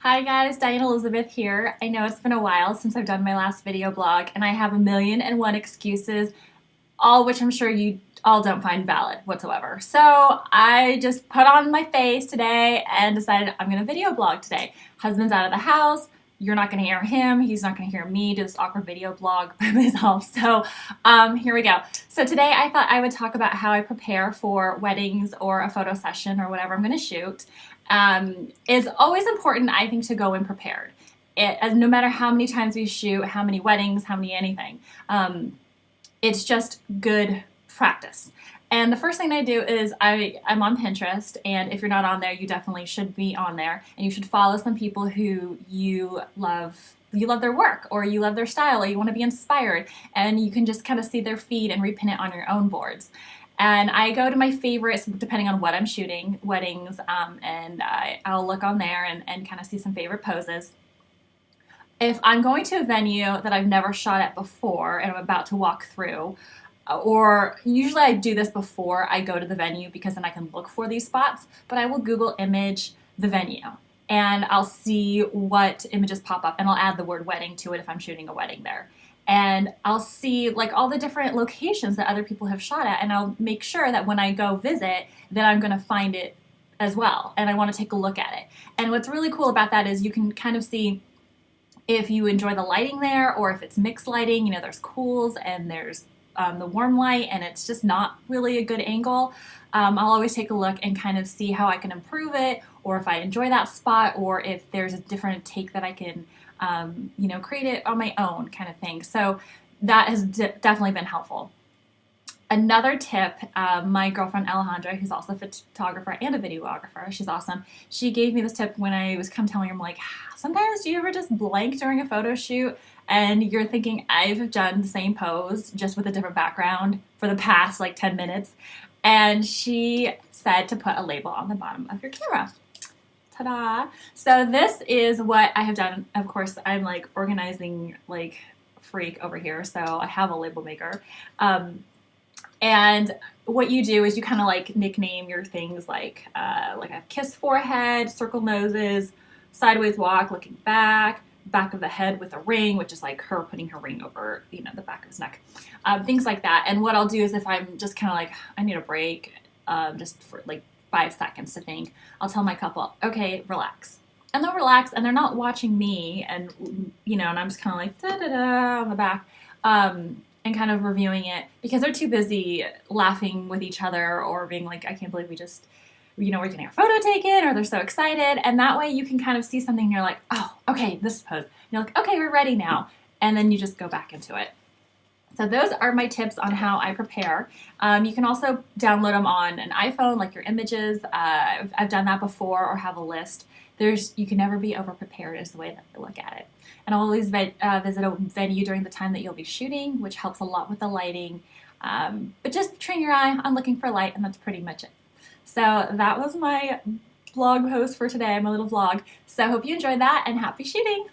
Hi guys, Diane Elizabeth here. I know it's been a while since I've done my last video blog and I have a million and one excuses, all which I'm sure you all don't find valid whatsoever. So I just put on my face today and decided I'm gonna video blog today. Husband's out of the house, you're not gonna hear him, he's not gonna hear me do this awkward video blog by myself. So here we go. So today I thought I would talk about how I prepare for weddings or a photo session or whatever I'm gonna shoot. It's always important, I think, to go in prepared. No matter how many times we shoot, how many weddings, how many anything, it's just good practice. And the first thing I do is I'm on Pinterest, and if you're not on there, you definitely should be on there, and you should follow some people who you love their work, or you love their style, or you want to be inspired, and you can just kind of see their feed and repin it on your own boards. And I go to my favorites depending on what I'm shooting, weddings, and I'll look on there and kind of see some favorite poses. If I'm going to a venue that I've never shot at before and I'm about to walk through, or usually I do this before I go to the venue because then I can look for these spots, but I will Google image the venue and I'll see what images pop up, and I'll add the word wedding to it if I'm shooting a wedding there. And I'll see like all the different locations that other people have shot at, and I'll make sure that when I go visit that I'm going to find it as well, and I want to take a look at it. And what's really cool about that is you can kind of see if you enjoy the lighting there, or if it's mixed lighting. You know, there's cools and there's the warm light, and it's just not really a good angle. I'll always take a look and kind of see how I can improve it, or if I enjoy that spot, or if there's a different take that I can create it on my own kind of thing. So that has definitely been helpful. Another tip, my girlfriend Alejandra, who's also a photographer and a videographer, she's awesome. She gave me this tip when I was kind of telling her, I'm like, sometimes do you ever just blank during a photo shoot and you're thinking, I've done the same pose just with a different background for the past like 10 minutes. And she said to put a label on the bottom of your camera. Ta-da! So this is what I have done. Of course, I'm like organizing like freak over here, so I have a label maker. And what you do is you kind of like nickname your things like a kiss forehead, circle noses, sideways walk, looking back, back of the head with a ring, which is like her putting her ring over, the back of his neck, things like that. And what I'll do is if I'm just kind of like, I need a break, just for like 5 seconds to think, I'll tell my couple, okay, relax. And they'll relax, and they're not watching me, and and I'm just kind of like da-da-da on the back. And kind of reviewing it because they're too busy laughing with each other or being like, I can't believe we just, we're getting our photo taken, or they're so excited. And that way you can kind of see something and you're like, oh, okay, this pose. And you're like, okay, we're ready now. And then you just go back into it. So those are my tips on how I prepare. You can also download them on an iPhone, like your images. I've done that before, or have a list. You can never be over-prepared is the way that I look at it. And I'll always visit a venue during the time that you'll be shooting, which helps a lot with the lighting. But just train your eye on looking for light, and that's pretty much it. So that was my blog post for today, my little vlog. So I hope you enjoyed that, and happy shooting!